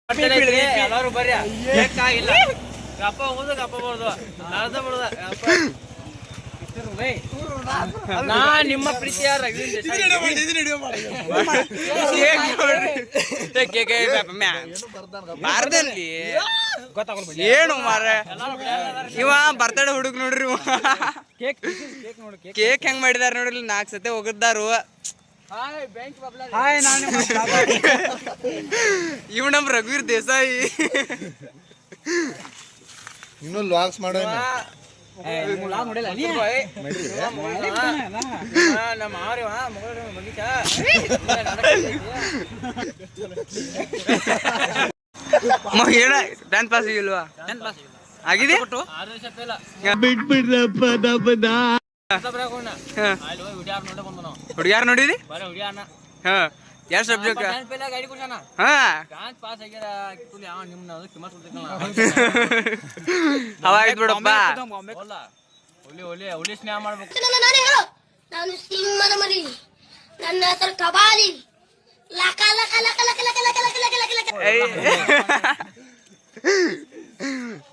ಎಲ್ಲರೂ ಬರ್ರಿ ಬೇಕಾಗಿಲ್ಲ ಗಪ್ಪ ಹೋಗುದು ಗಪ್ಪ ಬರುದು ನಾಳ್ದ ಬಿಡುದ ನಾ ನಿಮ್ಮ ಪ್ರೀತಿಯ ಬಾರ್ದಲ್ಲಿ ಏನು ಮಾರ ಇವ ಬರ್ತಡೇ ಹುಡುಗ ನೋಡ್ರಿ ಕೇಕ್ ಹೆಂಗ್ ಮಾಡಿದಾರ ನೋಡ್ರಿ 4 ಸತಿ ಹೋಗಿದ್ದಾರು ಇವ್ ನಮ್ ರಘುವೀರ್ ದೇಸಾಯಿ ಇನ್ನು ಲಾಗ್ಸ್ ಮಾಡೋ ಹೇಳ 10th ಪಾಸ್ ಆಗಿಲ್ವಾ ಆಗಿದೆ ಹುಡುಗ್ಯಾರ ನೋಡಿರಿ ಯಾವ ಸಬ್ಜೆಕ್ಟ್ ಹವಾಯ್ತು ಬಿಡಪ್ಪ ಹುಲಿ ಸ್ನೇಹ ಮಾಡ್ಬೇಕು ನಾನು ಸಿಂಹದ ಮರಿ ನನ್ನ ಹೆಸರು ಕಬಾಲಿ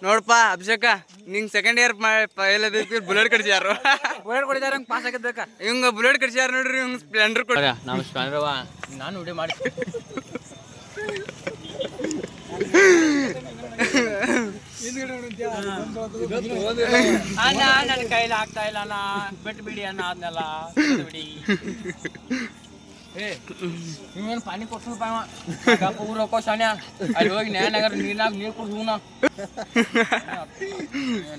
ನೋಡಪ್ಪ ಅಭಿಷೇಕ ನಿಂಗ್ ಸೆಕೆಂಡ್ ಇಯರ್ ಬುಲೆಟ್ ಕಡಿಸ್ಯಾರ ಬುಲೆಟ್ ಕೊಡಿದಾರ ಪಾಸ್ ಆಗಿದ್ಬೇಕ ಇವಂಗ ಬುಲೆಟ್ ಕಡಿಸ್ಯಾರ ನೋಡ್ರಿ ಇವಂಗ ಸ್ಪ್ಲೆಂಡರ್ ಕೊಡ ನಾವು ಸ್ಪ್ಲೆಂಡರ್ ನಾನು ವಿಡಿಯೋ ಮಾಡಿ ನನ್ನ ಕೈಲಿ ಆಗ್ತಾ ಇಲ್ಲ ಅಣ್ಣ ಬಿಟ್ಟು ಬಿಡಿ ಅನ್ನ ಆದ್ನೆಲ್ಲ ಬಿಡಿ ನೀವೇನು ಪಾನಿ ಕೊಟ್ಟು ಊರಕ್ಕೋ ಶಾನ್ಯ ಅಲ್ಲಿ ಹೋಗಿ ನ್ಯಾಯನಗರ ನೀರ್ನಾಗ ನೀರು ಕುಡ್ದು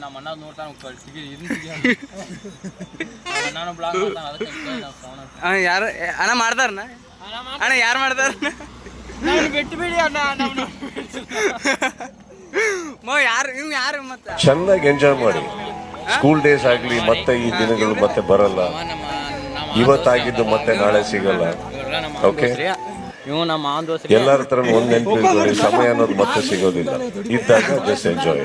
ನಮ್ಮ ಅಣ್ಣ ನೋಡ್ತಾನ ನಾನು ಬ್ಲಾಗ್ ಮಾಡ್ತಾನ ಅದಕ್ಕೆ ಯಾರು ಅಣ್ಣ ಮಾಡ್ತಾರಣ್ಣ ಅಣ್ಣ ಯಾರು ಮಾಡ್ತಾರ ಬಿಟ್ಟು ಬಿಡಿ ಅಣ್ಣ ಯಾರು ಇವ್ ಯಾರು ಮತ್ತೆ ಚೆನ್ನಾಗಿ ಎಂಜಾಯ್ ಮಾಡಿ. ಸ್ಕೂಲ್ ಡೇಸ್ ಆಗ್ಲಿ ಮತ್ತೆ ಈ ದಿನಗಳು ಮತ್ತೆ ಬರಲ್ಲ. ಇವತ್ತಾಗಿದ್ದು ಮತ್ತೆ ನಾಳೆ ಸಿಗಲ್ಲ. ಓಕೆ, ಎಲ್ಲರ ತರ ಒಂದ್ ನೆನಪು ಸಮಯ ಅನ್ನೋದು ಮತ್ತೆ ಸಿಗೋದಿಲ್ಲ. ಇದ್ದಾಗ ಜಸ್ಟ್ ಎಂಜಾಯ್.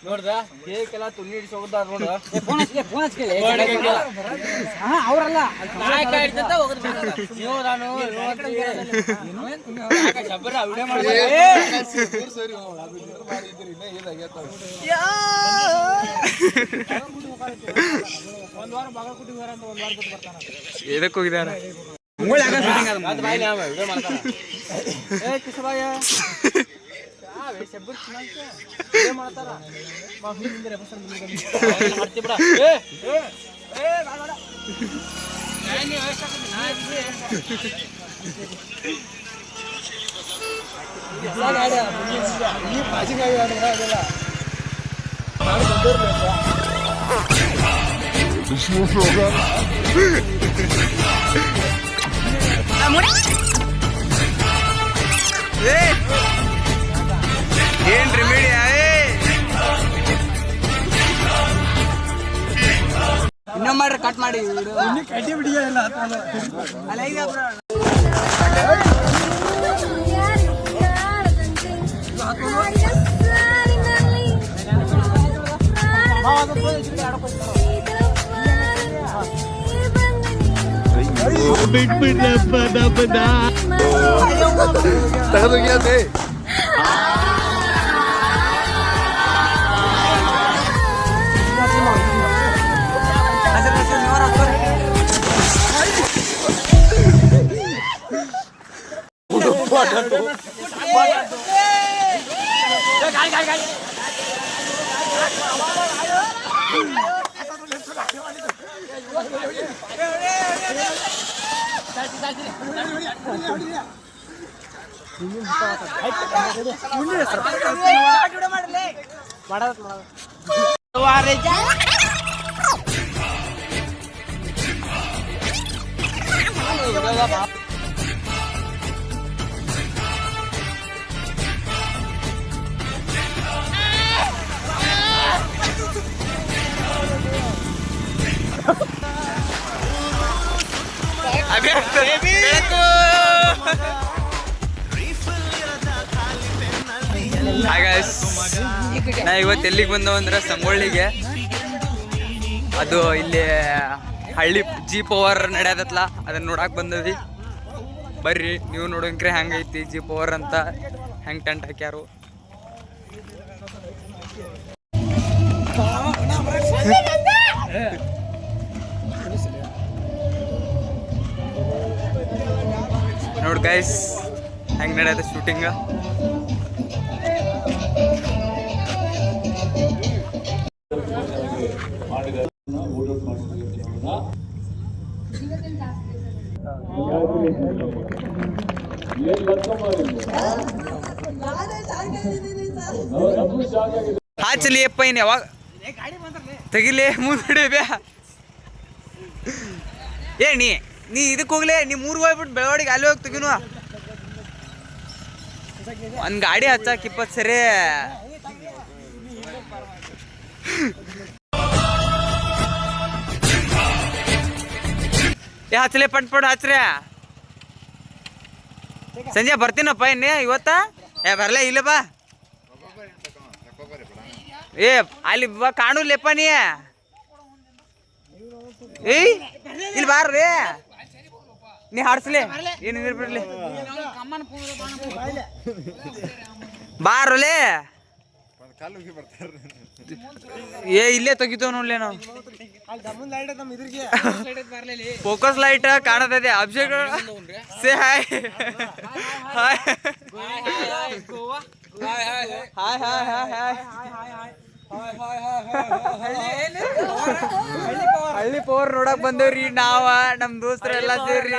ನೋಡ್ದ ಕೇಕೆಲ್ಲ ತುಣ್ಣಿ ಹಿಡಿಸಿ ಹೋಗ್ತಾರ ನೋಡ್ರ ಅವ್ರಲ್ಲ ನೀವು ನಾನು ಎದಕ್ಕೆ ಹೋಗಿದಾರ ಏನ್ ರೆಮಿಡಿ ಇನ್ನೂ ಮಾಡ್ರಿ ಕಟ್ ಮಾಡಿ ಕಟ್ಟಿ ಬಿಡಿಯಲ್ಲ ತಗದೋಗ್ಯಾದೆ ಅಭಿ ನಾ ಇವತ್ತು ಎಲ್ಲಿಗೆ ಬಂದವ ಅಂದ್ರೆ ಸಂಗೊಳ್ಳಿಗೆ. ಅದು ಇಲ್ಲಿ ಹಳ್ಳಿ ಜಿ ಪವರ್ ನಡೆಯದತ್ಲ ಅದನ್ನ ನೋಡಕ್ ಬಂದವಿ. ಬರ್ರಿ ನೀವು ನೋಡಂಕ್ರೆ ಹೆಂಗೈತಿ ಜಿ ಪವರ್ ಅಂತ, ಹೆಂಗ್ ಟೆಂಟ್ ಹಾಕ್ಯಾರು. ನೋಡ್ ಗೈಸ್ ಹೆಂಗ್ ನಡೆಯದ ಶೂಟಿಂಗ್. ಹಾಚಲಿ ಅಪ್ಪ ಇನ್ ಯಾವಾಗ ತೆಗಿಲೇ ಮುಂದೆ ಬ್ಯಾ. ನೀ ಇದಕ್ಕೆ ಹೋಗ್ಲೇ, ನೀ 3 ಹೋಗ್ಬಿಟ್ಟು ಬೆಳವಾಡಿಗೆ ಅಲ್ಲಿ ಹೋಗಿ ತೆಗಿನು. ಒಂದ್ ಗಾಡಿ ಹಚ್ಚಾಕ 20 ಸರಿ. ಹಚ್ಚಲೇ ಪಟ್ ಹಚ್ರೆ. ಸಂಜೆ ಬರ್ತೀನಪ್ಪ ಇನ್ನೇ ಇವತ್ತ. ಬರಲೇ ಇಲ್ಲ ಬಾ. ಅಲ್ಲಿ ಬಾ ಕಾಣುಲೇಪ್ಪ ನೀ. ಇಲ್ಲಿ ಬಾರ್ರಿ, ನೀ ಹಾಡ್ಸ್ಲಿ ಏನು ಬಿಡ್ಲಿ. ಬಾರಲೇ ಇಲ್ಲೇ ತೆಗಿತೇವ್ ನೋಡ್ಲೇ ನಾವು. ಫೋಕಸ್ ಲೈಟ್ ಕಾಣತದೆ. Abhishek say hi hi hi hi ಹಳ್ಳಿ ಪವರ್ ನೋಡಕ್ ಬಂದೇವ್ರಿ ನಾವ ನಮ್ ದೋಸ್ತರೆಲ್ಲ ಸೇರಿ.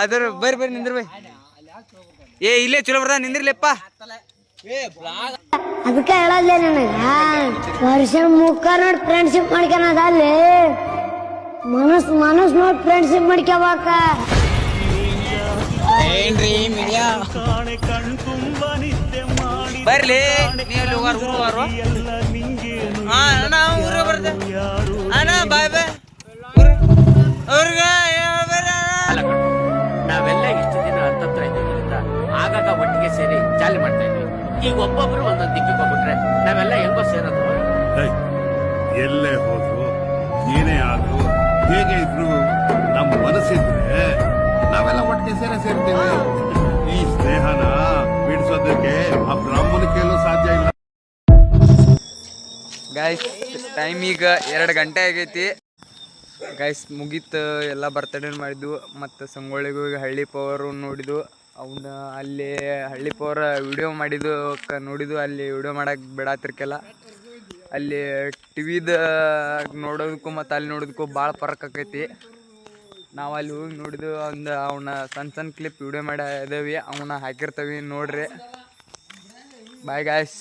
ಅದ್ರ ಬರ್ರಿ ನಿಂದ್ರ ಬೈ. ಇಲ್ಲೇ ಚಲೋ ಬರ್ದ ನಿಂದಿರ್ಲಿಪ್ಪ. ಅದಕ್ಕೆ ಹೇಳಲ್ಲ ನನಗ ವರ್ಷ ಮುಖ ನೋಡಿ ಫ್ರೆಂಡ್ಶಿಪ್ ಮಾಡ್ಕೊಳದ ಅಲ್ಲಿ ಮನಸ್ ನೋಡಿ ಫ್ರೆಂಡ್ಶಿಪ್ ಮಾಡ್ಕೋಬೇಕ. ಬರ್ಲಿ ನೀವು ಊರು ಬರ್ದೆ ಅಣ್ಣ ಬಾಯ್ ಬಾಯ್. ನಾವೆಲ್ಲ ಇಷ್ಟು ದಿನ ಹತ್ತತ್ರ ಇದ್ದಿದ್ದರಿಂದ ಆಗಾಗ ಒಟ್ಟಿಗೆ ಸೇರಿ ಜಾಲಿ ಮಾಡ್ತಾ ಇದ್ವಿ. ಈಗ ಒಬ್ಬೊಬ್ರು ಒಂದೊಂದು ದಿಕ್ಕಿಗೆ ಹೋಗ್ಬಿಟ್ರೆ ನಾವೆಲ್ಲ ಹೆಂಗೋ ಸೇರೋದು. ಎಲ್ಲೇ ಹೋದ್ರು ಏನೇ ಆದ್ರೂ ಹೇಗೆ ಇದ್ರು ನಮ್ಮ ಮನಸ್ಸಿದ್ರೆ ನಾವೆಲ್ಲ ಒಟ್ಟಿಗೆ ಸೇರ್ತೀವಿ. ಈ ಸ್ನೇಹನ ಬಿಡಿಸೋದಕ್ಕೆ ಆ ಬ್ರಾಹ್ಮಣ ಕೇಳಲು ಸಾಧ್ಯ ಇಲ್ಲ. ಗೈಸ್ ಟೈಮ್ ಈಗ 2 ಗಂಟೆ ಆಗೈತಿ ಗೈಸ್. ಮುಗೀತು ಎಲ್ಲ ಬರ್ತಡೇ ಮಾಡಿದ್ವು. ಮತ್ತು ಸಂಗೊಳ್ಳಿಗೆ ಹೋಗಿ ಹಳ್ಳಿ ಪವರು ನೋಡಿದ್ವು. ಅವನ್ನ ಅಲ್ಲಿ ಹಳ್ಳಿ ಪವರ್ ವಿಡಿಯೋ ಮಾಡಿದ್ದು ನೋಡಿದ್ವು. ಅಲ್ಲಿ ವಿಡಿಯೋ ಮಾಡಕ್ಕೆ ಬಿಡಾತಿರ್ಕೆಲ್ಲ. ಅಲ್ಲಿ ಟಿವಿದ ನೋಡೋದಕ್ಕೂ ಮತ್ತು ಅಲ್ಲಿ ನೋಡೋದಕ್ಕೂ ಭಾಳ ಫರಕ್ ಆಕೈತಿ. ನಾವು ಅಲ್ಲಿ ಹೋಗಿ ನೋಡಿದ್ವು. ಅವನ್ನ ಸಣ್ಣ ಕ್ಲಿಪ್ ವಿಡಿಯೋ ಮಾಡಿ ಇದೇವಿ, ಅವನ್ನ ಹಾಕಿರ್ತೀವಿ ನೋಡ್ರಿ. Bye guys.